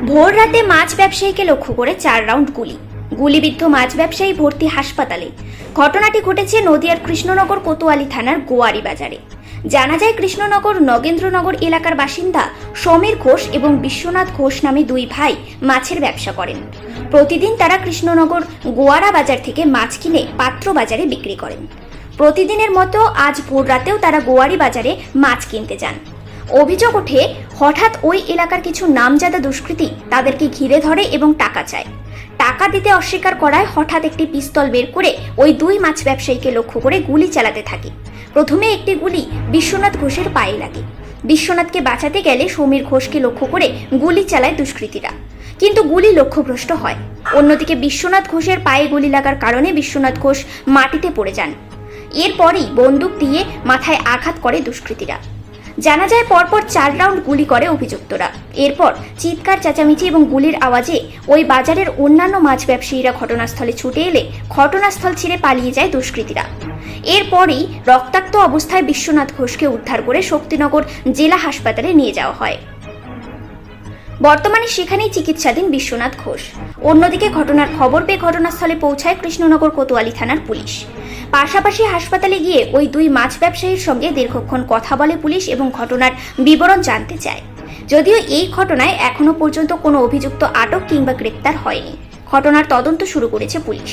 ভোর রাতে মাছ ব্যবসায়ীকে লক্ষ্য করে 4 রাউন্ড গুলিবিদ্ধ মাছ ব্যবসায়ী ভর্তি হাসপাতালে। ঘটনাটি ঘটেছে নদিয়ার কৃষ্ণনগর কোতোয়ালি থানার গোয়ারি বাজারে। জানা যায়, কৃষ্ণনগর নগেন্দ্রনগর এলাকার বাসিন্দা সমীর ঘোষ এবং বিশ্বনাথ ঘোষ নামে দুই ভাই মাছের ব্যবসা করেন। প্রতিদিন তারা কৃষ্ণনগর গোয়ারা বাজার থেকে মাছ কিনে পাত্র বাজারে বিক্রি করেন। প্রতিদিনের মতো আজ ভোর রাতেও তারা গোয়ারি বাজারে মাছ কিনতে যান। অভিযোগ ওঠে, হঠাৎ ওই এলাকার কিছু নামজাদা দুষ্কৃতী তাদেরকে ঘিরে ধরে এবং টাকা চায়। টাকা দিতে অস্বীকার করায় হঠাৎ একটি পিস্তল বের করে ওই দুই মাছ ব্যবসায়ীকে লক্ষ্য করে গুলি চালাতে থাকে। প্রথমে একটি গুলি বিশ্বনাথ ঘোষের পায়ে লাগে। বিশ্বনাথকে বাঁচাতে গেলে সমীর ঘোষকে লক্ষ্য করে গুলি চালায় দুষ্কৃতীরা, কিন্তু গুলি লক্ষ্যভ্রষ্ট হয়। অন্যদিকে বিশ্বনাথ ঘোষের পায়ে গুলি লাগার কারণে বিশ্বনাথ ঘোষ মাটিতে পড়ে যান। এরপরই বন্দুক দিয়ে মাথায় আঘাত করে দুষ্কৃতীরা। জানা যায়, পরপর 4 রাউন্ড গুলি করে অভিযুক্তরা। এরপর চিৎকার চেঁচামেচি এবং গুলির আওয়াজে ওই বাজারের অন্যান্য মাছ ব্যবসায়ীরা ঘটনাস্থলে ছুটে এলে ঘটনাস্থল ছেড়ে পালিয়ে যায় দুষ্কৃতীরা। এরপরই রক্তাক্ত অবস্থায় বিশ্বনাথ ঘোষকে উদ্ধার করে শক্তিনগর জেলা হাসপাতালে নিয়ে যাওয়া হয়। বর্তমানে সেখানেই চিকিৎসাধীন বিশ্বনাথ ঘোষ। অন্যদিকে ঘটনার খবর পেয়ে ঘটনাস্থলে পৌঁছায় কৃষ্ণনগর কোতোয়ালি থানার পুলিশ। পাশাপাশি হাসপাতালে গিয়ে ওই দুই মাছ ব্যবসায়ীর সঙ্গে দীর্ঘক্ষণ কথা বলে পুলিশ এবং ঘটনার বিবরণ জানতে চায়। যদিও এই ঘটনায় এখনো পর্যন্ত কোনো অভিযুক্ত আটক কিংবা গ্রেপ্তার হয়নি। ঘটনার তদন্ত শুরু করেছে পুলিশ।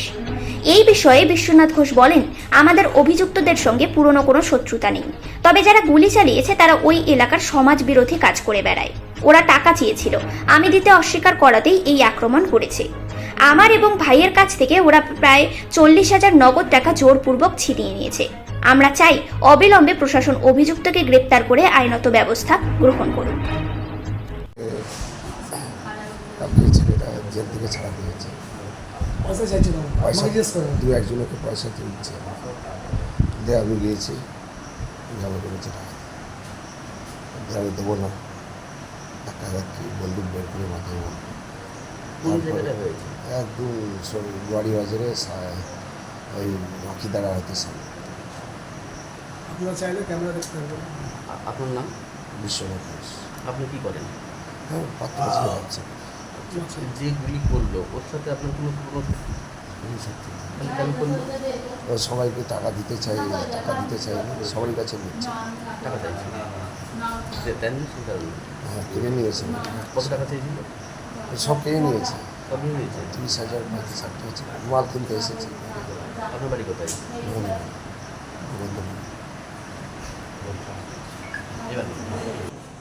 এই বিষয়ে বিশ্বনাথ ঘোষ বলেন, আমাদের অভিযুক্তদের সঙ্গে পুরনো কোনো শত্রুতা নেই, তবে যারা গুলি চালিয়েছে তারা ওই এলাকার সমাজ বিরোধী কাজ করে বেড়ায়। ওরা টাকা চেয়েছিল, আমি দিতে অস্বীকার করাতেই এই আক্রমণ করেছে। আমার এবং ভাইয়ের কাছ থেকে ওরা প্রায় 40,000 নগদ টাকা জোরপূর্বক ছিনিয়ে নিয়েছে। আমরা চাই অবিলম্বে প্রশাসন অভিযুক্তকে গ্রেপ্তার করে আইনত ব্যবস্থা গ্রহণ করুন। দু একজনকে পয়সা তুলছে, আমি গিয়েছি, ঝামেলা করেছে, আমি দেবো না, বন্দুক বের করে মাথায় একদম গোয়ারি বাজারে ওই রকিদারা হয়তো সামনে। আপনারা চাইলে ক্যামেরা দেখতে পারবেন। আপনার নাম? বিশ্বনাথ ঘোষ। আপনি কি করেন? হ্যাঁ, পাত্র বাজারে যাচ্ছে। যে গুলি করলো ওর সাথে আপনার কোনো ও সবাইকে টাকা দিতে চাই না, সবার কাছে নিচ্ছে। টাকা চাইছে দেননি সেই কারণে? হ্যাঁ, কিনে নিয়েছে। কত টাকা চাইছিল? সব কিনে নিয়েছে। সব নিয়ে নিয়েছে? 30,000 35,000 হচ্ছে। মাল কিনতে এসেছে। আপনার বাড়ি কোথায়?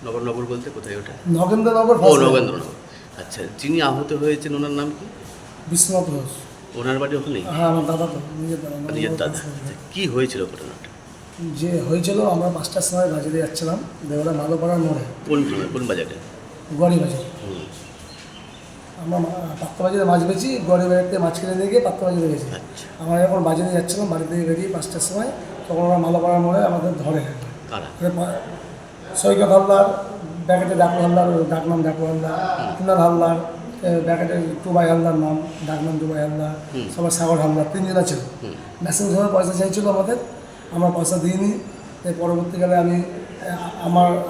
নগর বলতে কোথায় ওটা? নগেন্দ্রনগর। ও, নগেন্দ্রনগর। আচ্ছা, যিনি আহত হয়েছেন ওনার নাম কি? বিশ্বনাথ ঘোষ। ওনার বাড়ি ওখানেই? হ্যাঁ, আমার দাদা তো নিজের দাদা। কি হয়েছিল ঘটনাটা? যে হয়েছিল, আমরা 5টার সময় বাজারে যাচ্ছিলাম, দেওয়ারা মালোপাড়ার মোড়ে। কোন বাজারে? গোয়ারি বাজার। আমরা পাত্র বাজারে মাছ বেছি, গোয়ারি বাজার থেকে মাছ কিনে নিয়ে গিয়ে পাত্র বাজারে গেছি। আমরা যখন বাজারে যাচ্ছিলাম, বাড়ি থেকে বেরিয়ে 5টার সময়, তখন ওরা মালোপাড়ার মোড়ে আমাদের ধরে। সৈকত হালদার, ব্যাকেটে ডাকু হালদার, ডাকনাম ডাকু হালদার, কুনাল হালদার, ব্যাকেটে টুবাই হালদার নাম, ডাকনাম টুবাই হালদার, সবার সাগর হালদার, 3 জন ছিল। ম্যাক্সিমাম সময় পয়সা চাইছিল আমাদের, আমরা পয়সা দিইনি। পরবর্তীকালে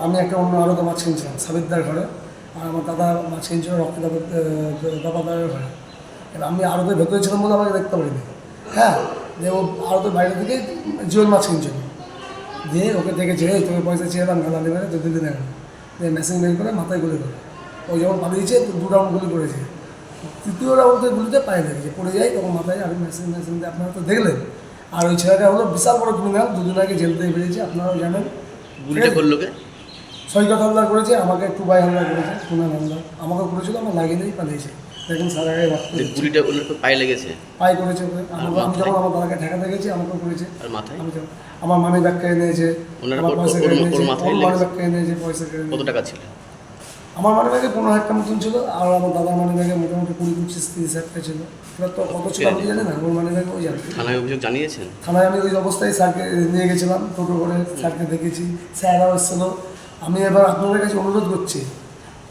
আমি একটা অন্য আরও মাছ কিনছিলাম সাবিরদার ঘরে, আর আমার দাদা মাছ কিনছিল দাদাদারের ঘরে। এবার আমি আরতে ভেতরে ছিলাম বলে আমাকে দেখতে পারিনি। হ্যাঁ, যে ও আরতের বাইরে থেকে জিওল মাছ কিনছিল, দিয়ে ওকে দেখেছে, তোকে পয়সা চেয়েলাম গালালি মেরে 2 দিন আগে, দিয়ে মেশিন বের করে মাথায় গুলি করে। ওই যখন পালিয়েছে 2 রাউন্ড গুলি করেছে। 3য় রাউন্ডের গুলিতে পায়ে লেগেছে, পড়ে যায়, তখন মাথায় আমি মেশিন দিয়ে আপনারা তো দেখলেন। আর ওই ছেলেটা হলো বিশাল বড় ক্রিমিনাল, 2 দিন আগে জেল থেকে বেরিয়েছে, আপনারাও জানেন। গুলিটা করলো কে? সৈকত হালদার করেছে, আমাকে টুবাই হালদার করেছে, কুনাল হালদার আমাকে করেছিল, আমার লাগিয়ে দিয়েই পালিয়েছে। দেখুন স্যার, আগে গুলিটা পায়ে লেগেছে? পায়ে করেছে। আমি যখন আমার দাদাকে ঠেকাতে গেছি, আমাকেও করেছে। আর মাথায়? আমার মানি ব্যাগ কেড়ে নিয়েছে, আমার পয়সা কেড়ে নিয়েছে, মানি ব্যাগ কেড়ে নিয়েছে, পয়সা কেড়ে নিয়েছে। কত টাকা ছিল? আমার মানি ব্যাগে 15,000 মতন ছিল, আর আমার দাদার মানি ব্যাগে মোটামুটি 20-25-30,000 টাকা ছিল। এবার তো কত ছিল আমি জানি না, ওর মানি ব্যাগে ওই জানি। থানায় অভিযোগ জানিয়েছেন? থানায় আমি ওই অবস্থায় স্যারকে নিয়ে গেছিলাম, টোটো করে স্যারকে দেখেছি, স্যাররাও এসেছিল। আমি এবার আপনাদের কাছে অনুরোধ করছি,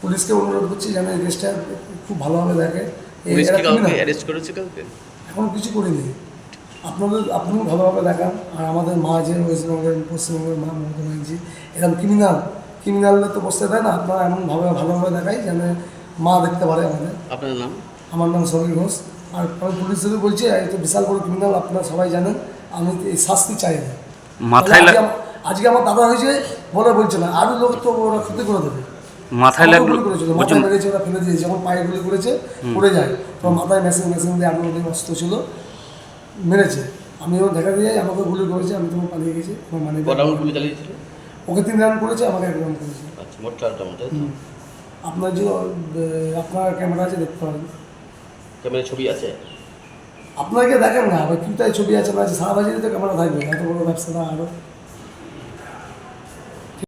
পুলিশকে অনুরোধ করছি যেন এই কেসটা খুব ভালোভাবে দেখে। এখন কিছু করিনি, আপনিও ভালোভাবে দেখান। আর আমাদের মা যে পশ্চিমবঙ্গের মা মমতা ব্যানার্জি, এরকম ক্রিমিনালদের তো বসতে দেয় না, আপনারা এমনভাবে ভালোভাবে দেখাই যেন মা দেখতে পারে আমাদের। আপনার নাম? আমার নাম সমীর ঘোষ। আর আমি পুলিশ থেকে বলছি এই তো বিশাল বড় ক্রিমিনাল, আপনারা সবাই জানেন, আমি এই শাস্তি চাই না। মাথায় আজকে আমার দাদা হয়েছে বলে বলছে না, আরও লোক তো ওরা ক্ষতি করে দেবে। মাথায় লাগলো গুলি করেছিল, মাথায় মেরেছে, ওরা ফেলে দিয়েছে, যখন পায়ে গুলি করেছে পড়ে যায়, তখন মাথায় মেশিন দিয়ে আগুন দিয়ে অস্ত্র ছিল, মেরেছে। আমি ওর দেখা দিয়ে আমাকে গুলি করেছে, আমি তখন পালিয়ে গেছি। আমার মানে ক রাউন্ড গুলি চালিয়েছিল? ওকে 3 রাউন্ড করেছে, আমাকে 1 রাউন্ড করেছে। আচ্ছা, মোট 4 রাউন্ড, তাই তো? আপনার যে আপনার ক্যামেরা আছে, দেখতে পারেন। ক্যামেরায় ছবি আছে? আপনাকে দেখেন না, আবার কিতায় ছবি আছে না আছে, সারা বাজারে তো ক্যামেরা থাকবে, এত বড় ব্যবসাটা আরও